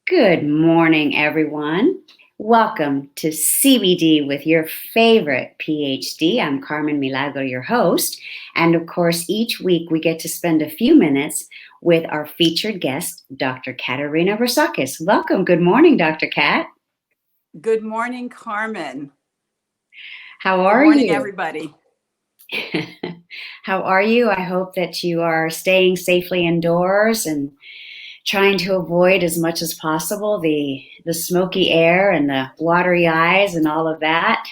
Good morning, everyone. Welcome to CBD with your favorite PhD. I'm Carmen Milagro, your host. And of course, each week we get to spend a few minutes with our featured guest, Dr. Katerina Rozakis. Welcome. Good morning, Dr. Kat. Good morning, Carmen. How are Good morning, you? everybody. How are you? I hope that you are staying safely indoors and trying to avoid as much as possible the smoky air and the watery eyes and all of that.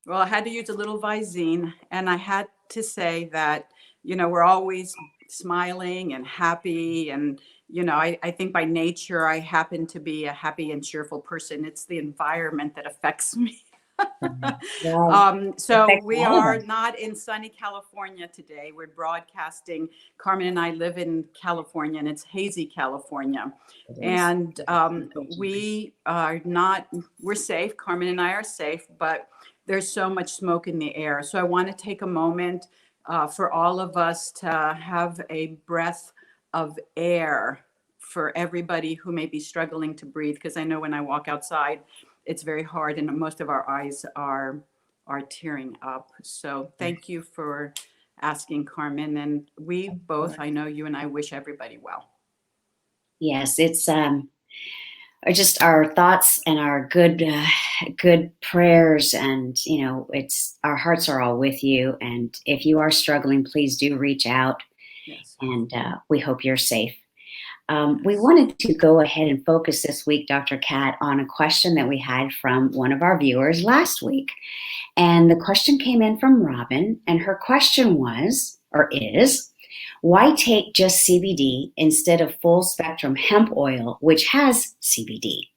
Well, I had to use a little Visine, and I had to say that, we're always smiling and happy. And, I think by nature, I happen to be a happy and cheerful person. It's the environment that affects me. Well, So affects we all of are us. not in sunny California today. We're broadcasting. Carmen and I live in California, and it's hazy California. It is. And we are not, we're safe. Carmen and I are safe, but there's so much smoke in the air. So I want to take a moment for all of us to have a breath of air for everybody who may be struggling to breathe. Because I know when I walk outside, it's very hard, and most of our eyes are tearing up. So thank you for asking, Carmen. And we both, I know you and I, wish everybody well. Yes, it's just our thoughts and our good prayers, and it's our hearts are all with you. And if you are struggling, please do reach out, Yes. and we hope you're safe. We Yes. wanted to go ahead and focus this week, Dr. Kat, on a question that we had from one of our viewers last week. And the question came in from Robin, and her question was, or is, why take just CBD instead of full spectrum hemp oil, which has CBD?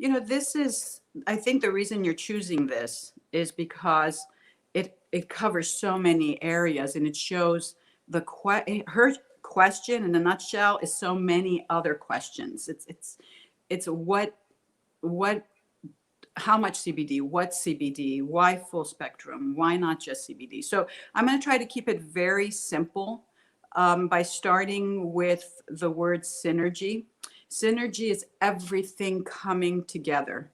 This is, I think the reason you're choosing this is because it covers so many areas, and it shows her question in a nutshell is so many other questions. It's what how much CBD, what CBD, why full spectrum, why not just CBD? So I'm going to try to keep it very simple by starting with the word synergy. Synergy is everything coming together.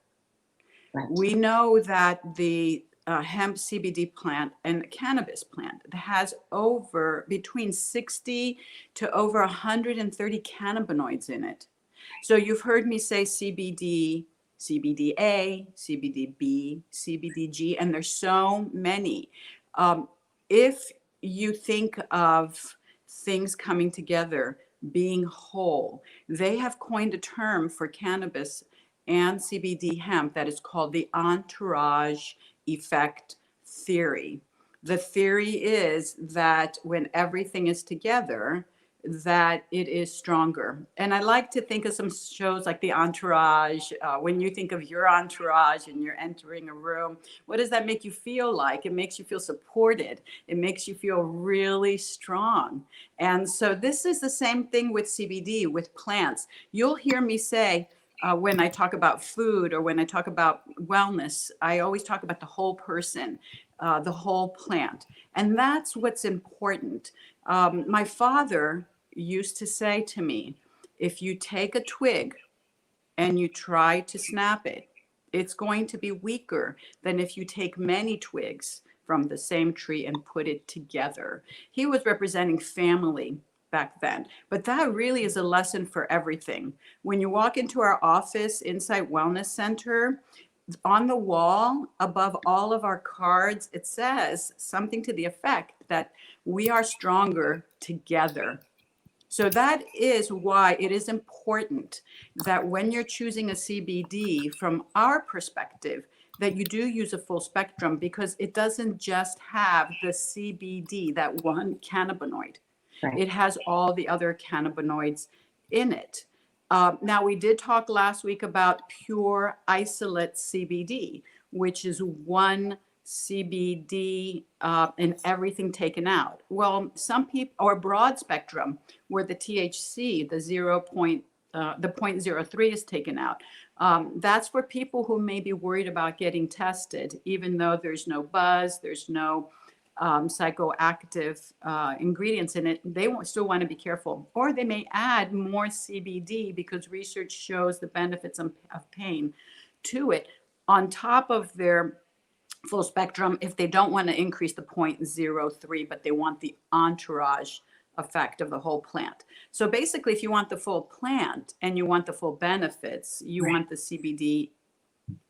Right. We know that the hemp CBD plant and cannabis plant has between 60 to over 130 cannabinoids in it. So you've heard me say CBD, CBDA, CBDB, CBDG, and there's so many. If you think of things coming together, being whole, they have coined a term for cannabis and CBD hemp that is called the entourage effect theory. The theory is that when everything is together, that it is stronger. And I like to think of some shows like The Entourage. When you think of your entourage and you're entering a room, what does that make you feel like? It makes you feel supported. It makes you feel really strong. And so this is the same thing with CBD, with plants. You'll hear me say, when I talk about food or when I talk about wellness, I always talk about the whole person, the whole plant. And that's what's important. My father used to say to me, if you take a twig and you try to snap it, it's going to be weaker than if you take many twigs from the same tree and put it together. He was representing family back then, but that really is a lesson for everything. When you walk into our office, Insight Wellness Center, on the wall above all of our cards, it says something to the effect that we are stronger together. So that is why it is important that when you're choosing a CBD, from our perspective, that you do use a full spectrum, because it doesn't just have the CBD, that one cannabinoid. Right. It has all the other cannabinoids in it. Now, we did talk last week about pure isolate CBD, which is one CBD and everything taken out. Well, some people, or broad spectrum, where the THC, the 0.03 is taken out. That's for people who may be worried about getting tested, even though there's no buzz, there's no psychoactive ingredients in it, they still want to be careful. Or they may add more CBD because research shows the benefits of pain to it on top of their full spectrum if they don't want to increase the 0.03, but they want the entourage effect of the whole plant. So basically, if you want the full plant and you want the full benefits, you want the CBD.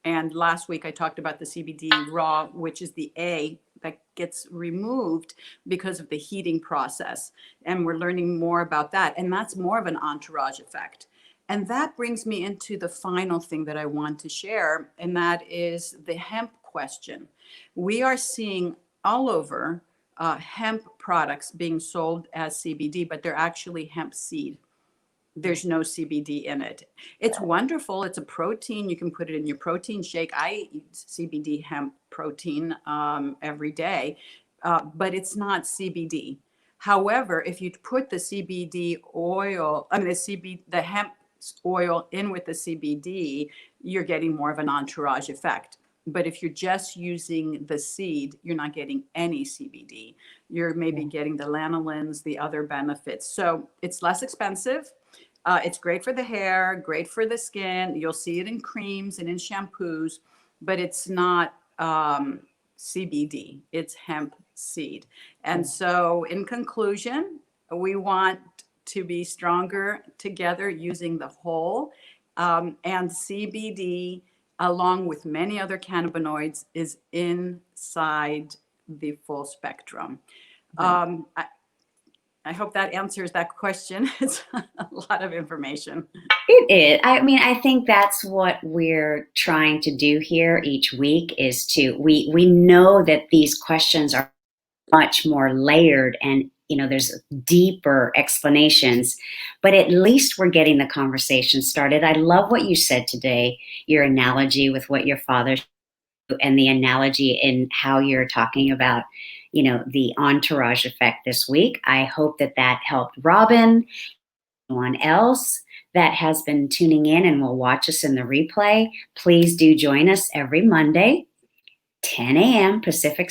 And last week I talked about the CBD raw, which is the A that gets removed because of the heating process. And we're learning more about that. And that's more of an entourage effect. And that brings me into the final thing that I want to share, and that is the hemp question. We are seeing all over hemp products being sold as CBD, but they're actually hemp seed. There's no CBD in it. It's wonderful. It's a protein. You can put it in your protein shake. I eat CBD hemp protein every day, but it's not CBD. However, if you put the CBD oil, the hemp oil in with the CBD, you're getting more of an entourage effect. But if you're just using the seed, you're not getting any CBD. You're maybe getting the lanolins, the other benefits. So it's less expensive. It's great for the hair, great for the skin. You'll see it in creams and in shampoos, but it's not CBD. It's hemp seed. And so in conclusion, we want to be stronger together using the whole, and CBD, along with many other cannabinoids, is inside the full spectrum. I hope that answers that question. It's a lot of information. It is. I mean, I think that's what we're trying to do here each week is we know that these questions are much more layered and, there's deeper explanations, but at least we're getting the conversation started. I love what you said today, your analogy with what your father and the analogy in how you're talking about, the entourage effect this week. I hope that helped Robin, anyone else that has been tuning in and will watch us in the replay. Please do join us every Monday, 10 a.m. Pacific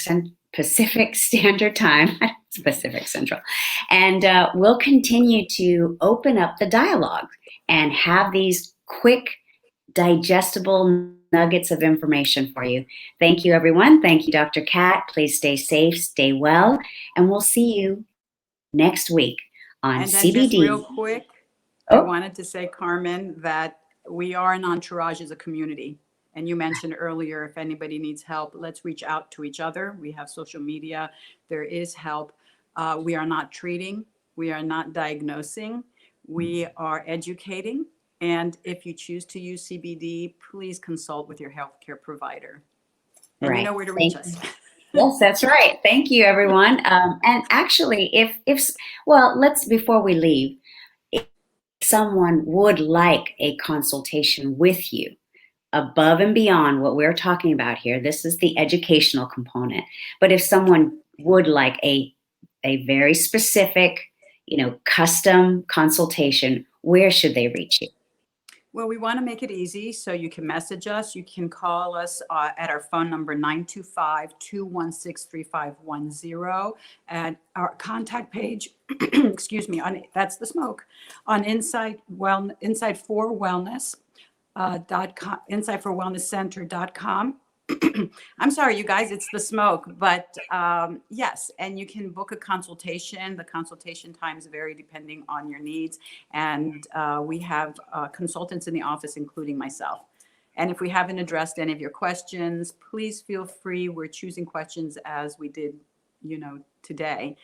Standard Time, Pacific Central. And we'll continue to open up the dialogue and have these quick, digestible nuggets of information for you. Thank you, everyone. Thank you, Dr. Kat. Please stay safe, stay well, and we'll see you next week on and then CBD. Just real quick, I wanted to say, Carmen, that we are an entourage as a community. And you mentioned earlier, if anybody needs help, let's reach out to each other. We have social media. There is help. We are not treating. We are not diagnosing. We are educating. And if you choose to use CBD, please consult with your healthcare provider. And you know where to reach us. Yes, that's right. Thank you, everyone. And actually, before we leave, if someone would like a consultation with you, above and beyond what we're talking about here, this is the educational component. But if someone would like a very specific, custom consultation, where should they reach you? Well, we want to make it easy, so you can message us. You can call us at our phone number, 925-216-3510. And our contact page, excuse me, that's the smoke, on Inside for Wellness. Insideforwellnesscenter.com. I'm sorry, you guys, it's the smoke, but yes, and you can book a consultation. The consultation times vary depending on your needs, and we have consultants in the office, including myself. And if we haven't addressed any of your questions, please feel free. We're choosing questions as we did, today,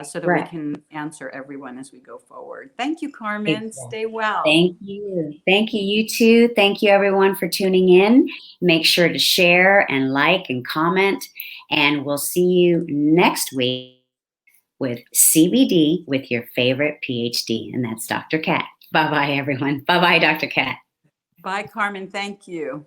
so that we can answer everyone as we go forward. Thank you, Carmen. Exactly. Stay well. Thank you. Thank you, you too. Thank you, everyone, for tuning in. Make sure to share and like and comment. And we'll see you next week with CBD with your favorite PhD. And that's Dr. Kat. Bye-bye, everyone. Bye-bye, Dr. Kat. Bye, Carmen. Thank you.